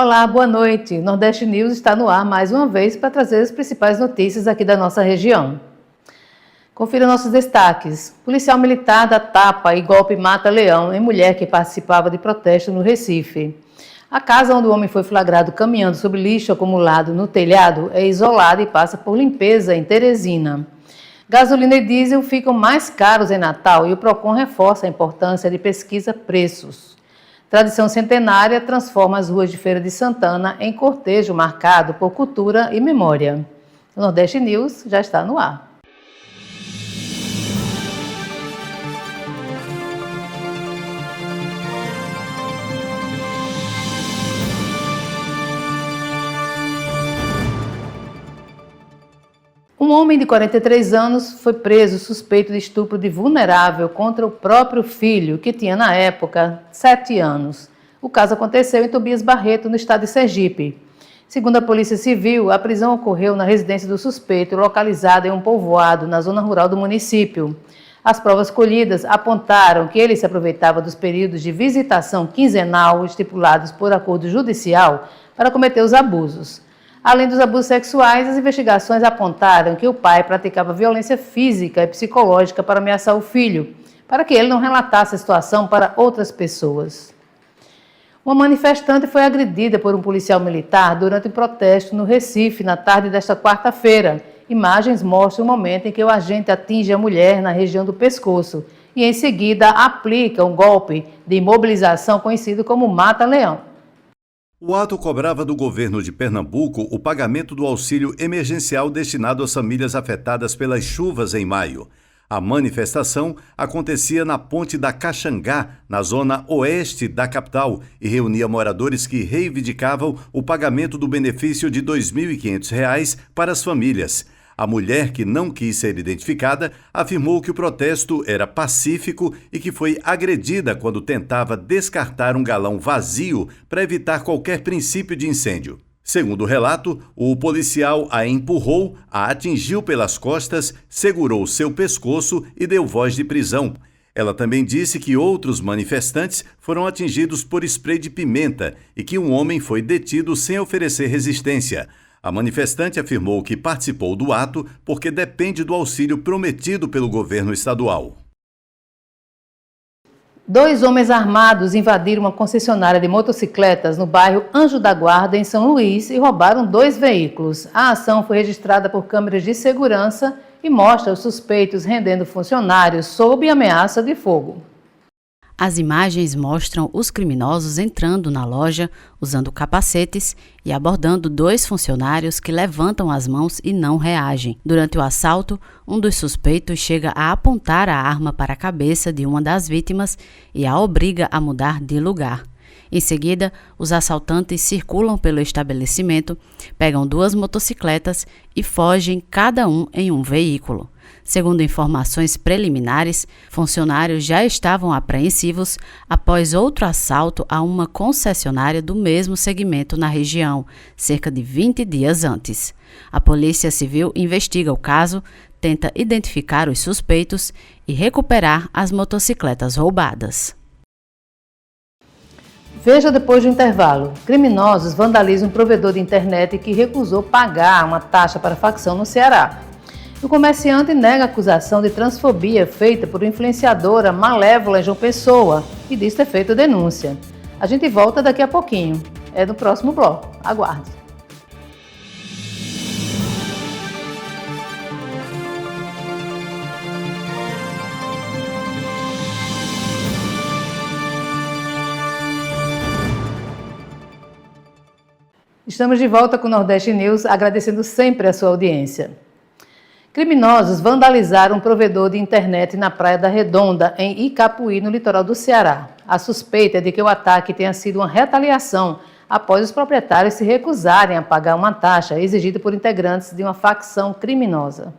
Olá, boa noite. Nordeste News está no ar mais uma vez para trazer as principais notícias aqui da nossa região. Confira nossos destaques. Policial militar dá tapa e golpe mata leão em mulher que participava de protesto no Recife. A casa onde o homem foi flagrado caminhando sobre lixo acumulado no telhado é isolada e passa por limpeza em Teresina. Gasolina e diesel ficam mais caros em Natal e o Procon reforça a importância de pesquisa preços. Tradição centenária transforma as ruas de Feira de Santana em cortejo marcado por cultura e memória. O Nordeste News já está no ar. Um homem de 43 anos foi preso suspeito de estupro de vulnerável contra o próprio filho, que tinha na época 7 anos. O caso aconteceu em Tobias Barreto, no estado de Sergipe. Segundo a Polícia Civil, a prisão ocorreu na residência do suspeito, localizada em um povoado na zona rural do município. As provas colhidas apontaram que ele se aproveitava dos períodos de visitação quinzenal estipulados por acordo judicial para cometer os abusos. Além dos abusos sexuais, as investigações apontaram que o pai praticava violência física e psicológica para ameaçar o filho, para que ele não relatasse a situação para outras pessoas. Uma manifestante foi agredida por um policial militar durante um protesto no Recife, na tarde desta quarta-feira. Imagens mostram o momento em que o agente atinge a mulher na região do pescoço e, em seguida, aplica um golpe de imobilização conhecido como mata-leão. O ato cobrava do governo de Pernambuco o pagamento do auxílio emergencial destinado às famílias afetadas pelas chuvas em maio. A manifestação acontecia na Ponte da Caxangá, na zona oeste da capital, e reunia moradores que reivindicavam o pagamento do benefício de R$ 2.500 para as famílias. A mulher, que não quis ser identificada, afirmou que o protesto era pacífico e que foi agredida quando tentava descartar um galão vazio para evitar qualquer princípio de incêndio. Segundo o relato, o policial a empurrou, a atingiu pelas costas, segurou seu pescoço e deu voz de prisão. Ela também disse que outros manifestantes foram atingidos por spray de pimenta e que um homem foi detido sem oferecer resistência. A manifestante afirmou que participou do ato porque depende do auxílio prometido pelo governo estadual. 2 homens armados invadiram uma concessionária de motocicletas no bairro Anjo da Guarda, em São Luís, e roubaram 2 veículos. A ação foi registrada por câmeras de segurança e mostra os suspeitos rendendo funcionários sob ameaça de fogo. As imagens mostram os criminosos entrando na loja, usando capacetes e abordando 2 funcionários que levantam as mãos e não reagem. Durante o assalto, um dos suspeitos chega a apontar a arma para a cabeça de uma das vítimas e a obriga a mudar de lugar. Em seguida, os assaltantes circulam pelo estabelecimento, pegam 2 motocicletas e fogem cada um em um veículo. Segundo informações preliminares, funcionários já estavam apreensivos após outro assalto a uma concessionária do mesmo segmento na região, cerca de 20 dias antes. A Polícia Civil investiga o caso, tenta identificar os suspeitos e recuperar as motocicletas roubadas. Veja depois do intervalo. Criminosos vandalizam um provedor de internet que recusou pagar uma taxa para facção no Ceará. O comerciante nega a acusação de transfobia feita por influenciadora malévola em João Pessoa e diz ter feito denúncia. A gente volta daqui a pouquinho. É no próximo bloco. Aguarde. Estamos de volta com o Nordeste News, agradecendo sempre a sua audiência. Criminosos vandalizaram um provedor de internet na Praia da Redonda, em Icapuí, no litoral do Ceará. A suspeita é de que o ataque tenha sido uma retaliação após os proprietários se recusarem a pagar uma taxa exigida por integrantes de uma facção criminosa.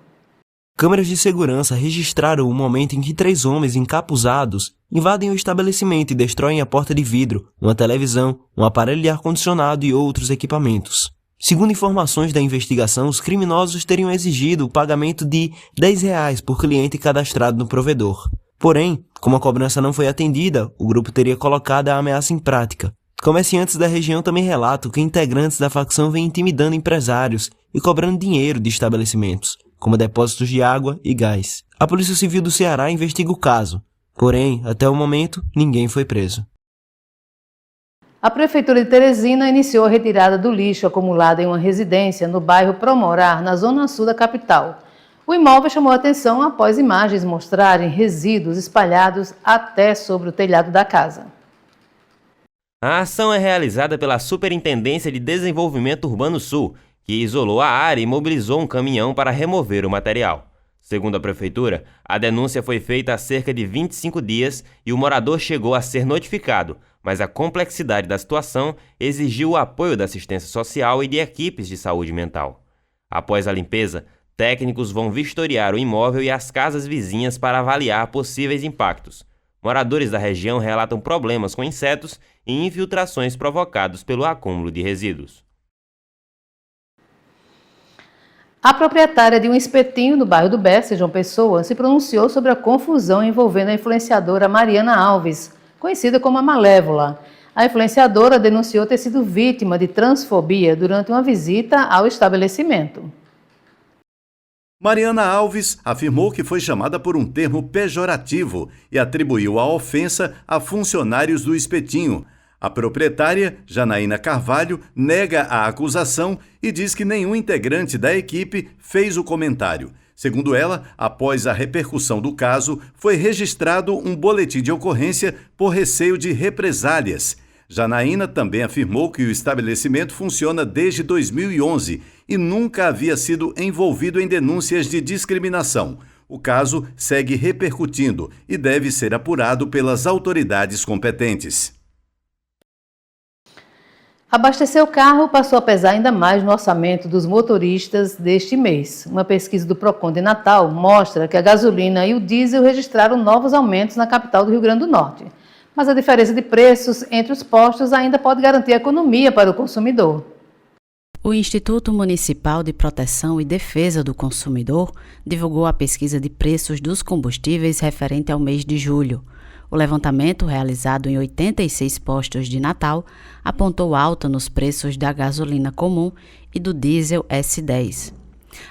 Câmeras de segurança registraram o momento em que 3 homens encapuzados invadem o estabelecimento e destroem a porta de vidro, uma televisão, um aparelho de ar-condicionado e outros equipamentos. Segundo informações da investigação, os criminosos teriam exigido o pagamento de R$10 por cliente cadastrado no provedor. Porém, como a cobrança não foi atendida, o grupo teria colocado a ameaça em prática. Comerciantes da região também relatam que integrantes da facção vêm intimidando empresários e cobrando dinheiro de estabelecimentos, como depósitos de água e gás. A Polícia Civil do Ceará investiga o caso, porém, até o momento, ninguém foi preso. A Prefeitura de Teresina iniciou a retirada do lixo acumulado em uma residência no bairro Promorar, na zona sul da capital. O imóvel chamou a atenção após imagens mostrarem resíduos espalhados até sobre o telhado da casa. A ação é realizada pela Superintendência de Desenvolvimento Urbano Sul, que isolou a área e mobilizou um caminhão para remover o material. Segundo a Prefeitura, a denúncia foi feita há cerca de 25 dias e o morador chegou a ser notificado, mas a complexidade da situação exigiu o apoio da assistência social e de equipes de saúde mental. Após a limpeza, técnicos vão vistoriar o imóvel e as casas vizinhas para avaliar possíveis impactos. Moradores da região relatam problemas com insetos e infiltrações provocados pelo acúmulo de resíduos. A proprietária de um espetinho no bairro do Bessa, João Pessoa, se pronunciou sobre a confusão envolvendo a influenciadora Mariana Alves, conhecida como a Malévola. A influenciadora denunciou ter sido vítima de transfobia durante uma visita ao estabelecimento. Mariana Alves afirmou que foi chamada por um termo pejorativo e atribuiu a ofensa a funcionários do espetinho. A proprietária, Janaína Carvalho, nega a acusação e diz que nenhum integrante da equipe fez o comentário. Segundo ela, após a repercussão do caso, foi registrado um boletim de ocorrência por receio de represálias. Janaína também afirmou que o estabelecimento funciona desde 2011 e nunca havia sido envolvido em denúncias de discriminação. O caso segue repercutindo e deve ser apurado pelas autoridades competentes. Abastecer o carro passou a pesar ainda mais no orçamento dos motoristas deste mês. Uma pesquisa do Procon de Natal mostra que a gasolina e o diesel registraram novos aumentos na capital do Rio Grande do Norte. Mas a diferença de preços entre os postos ainda pode garantir economia para o consumidor. O Instituto Municipal de Proteção e Defesa do Consumidor divulgou a pesquisa de preços dos combustíveis referente ao mês de julho. O levantamento, realizado em 86 postos de Natal, apontou alta nos preços da gasolina comum e do diesel S10.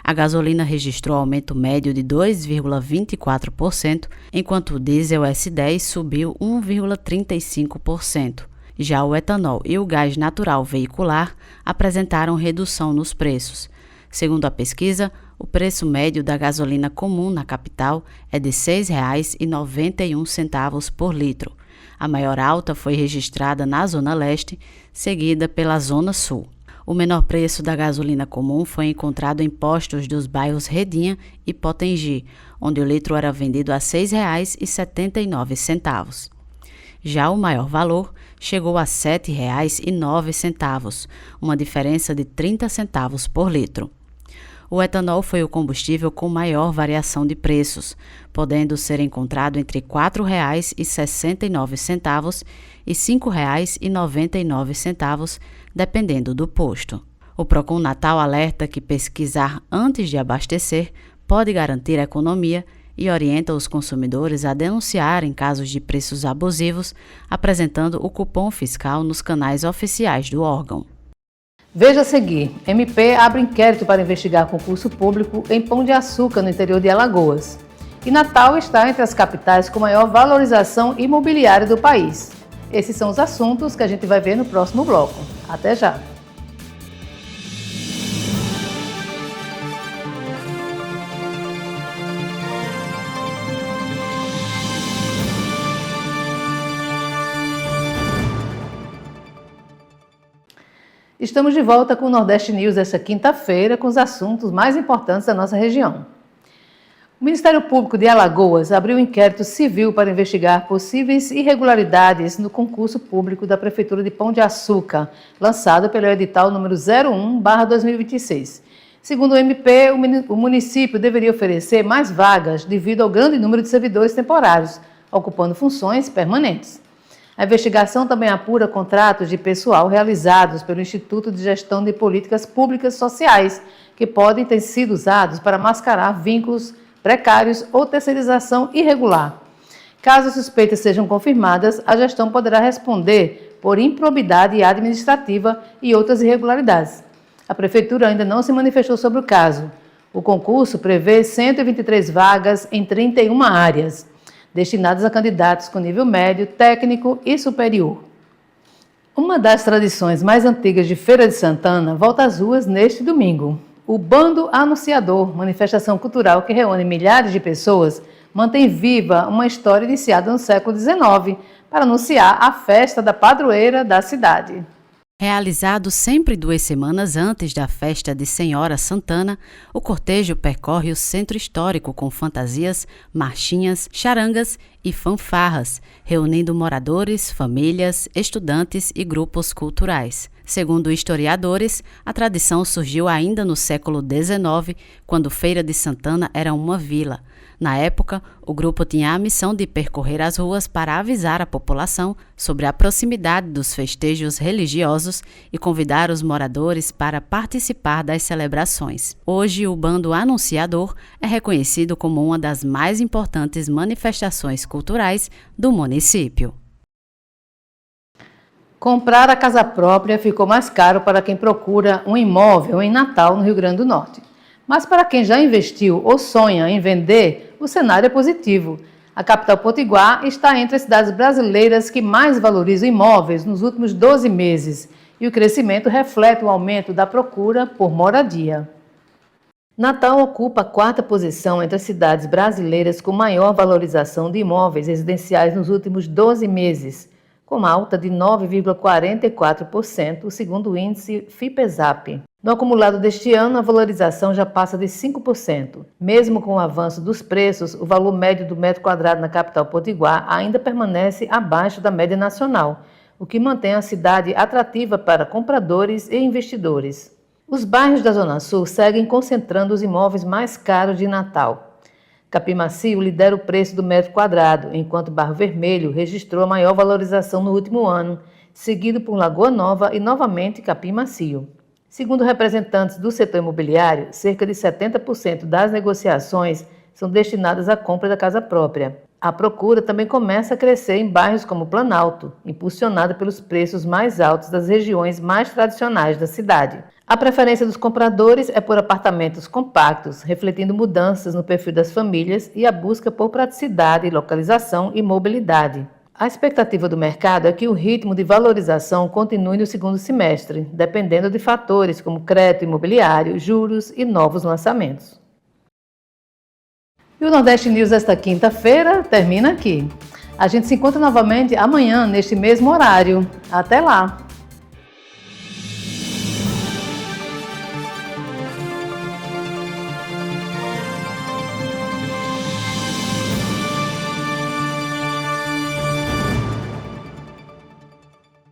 A gasolina registrou aumento médio de 2,24%, enquanto o diesel S10 subiu 1,35%. Já o etanol e o gás natural veicular apresentaram redução nos preços. Segundo a pesquisa, o preço médio da gasolina comum na capital é de R$ 6,91 por litro. A maior alta foi registrada na Zona Leste, seguida pela Zona Sul. O menor preço da gasolina comum foi encontrado em postos dos bairros Redinha e Potengi, onde o litro era vendido a R$ 6,79. Já o maior valor chegou a R$ 7,09, uma diferença de 30 centavos por litro. O etanol foi o combustível com maior variação de preços, podendo ser encontrado entre R$ 4,69 e R$ 5,99, dependendo do posto. O Procon Natal alerta que pesquisar antes de abastecer pode garantir economia e orienta os consumidores a denunciarem casos de preços abusivos, apresentando o cupom fiscal nos canais oficiais do órgão. Veja a seguir, MP abre inquérito para investigar concurso público em Pão de Açúcar, no interior de Alagoas. E Natal está entre as capitais com maior valorização imobiliária do país. Esses são os assuntos que a gente vai ver no próximo bloco. Até já! Estamos de volta com o Nordeste News esta quinta-feira com os assuntos mais importantes da nossa região. O Ministério Público de Alagoas abriu um inquérito civil para investigar possíveis irregularidades no concurso público da Prefeitura de Pão de Açúcar, lançado pelo edital número 01/2026. Segundo o MP, o município deveria oferecer mais vagas devido ao grande número de servidores temporários, ocupando funções permanentes. A investigação também apura contratos de pessoal realizados pelo Instituto de Gestão de Políticas Públicas Sociais, que podem ter sido usados para mascarar vínculos precários ou terceirização irregular. Caso as suspeitas sejam confirmadas, a gestão poderá responder por improbidade administrativa e outras irregularidades. A Prefeitura ainda não se manifestou sobre o caso. O concurso prevê 123 vagas em 31 áreas, destinadas a candidatos com nível médio, técnico e superior. Uma das tradições mais antigas de Feira de Santana volta às ruas neste domingo. O Bando Anunciador, manifestação cultural que reúne milhares de pessoas, mantém viva uma história iniciada no século XIX para anunciar a festa da padroeira da cidade. Realizado sempre 2 semanas antes da festa de Senhora Santana, o cortejo percorre o centro histórico com fantasias, marchinhas, charangas e fanfarras, reunindo moradores, famílias, estudantes e grupos culturais. Segundo historiadores, a tradição surgiu ainda no século XIX, quando Feira de Santana era uma vila. Na época, o grupo tinha a missão de percorrer as ruas para avisar a população sobre a proximidade dos festejos religiosos e convidar os moradores para participar das celebrações. Hoje, o Bando Anunciador é reconhecido como uma das mais importantes manifestações culturais do município. Comprar a casa própria ficou mais caro para quem procura um imóvel em Natal, no Rio Grande do Norte. Mas para quem já investiu ou sonha em vender, o cenário é positivo. A capital potiguar está entre as cidades brasileiras que mais valorizam imóveis nos últimos 12 meses e o crescimento reflete o aumento da procura por moradia. Natal ocupa a 4ª posição entre as cidades brasileiras com maior valorização de imóveis residenciais nos últimos 12 meses, com alta de 9,44%, segundo o índice FIPESAP. No acumulado deste ano, a valorização já passa de 5%. Mesmo com o avanço dos preços, o valor médio do metro quadrado na capital potiguar ainda permanece abaixo da média nacional, o que mantém a cidade atrativa para compradores e investidores. Os bairros da Zona Sul seguem concentrando os imóveis mais caros de Natal. Capim Macio lidera o preço do metro quadrado, enquanto Barro Vermelho registrou a maior valorização no último ano, seguido por Lagoa Nova e novamente Capim Macio. Segundo representantes do setor imobiliário, cerca de 70% das negociações são destinadas à compra da casa própria. A procura também começa a crescer em bairros como Planalto, impulsionada pelos preços mais altos das regiões mais tradicionais da cidade. A preferência dos compradores é por apartamentos compactos, refletindo mudanças no perfil das famílias e a busca por praticidade, localização e mobilidade. A expectativa do mercado é que o ritmo de valorização continue no segundo semestre, dependendo de fatores como crédito imobiliário, juros e novos lançamentos. E o Nordeste News desta quinta-feira termina aqui. A gente se encontra novamente amanhã, neste mesmo horário. Até lá!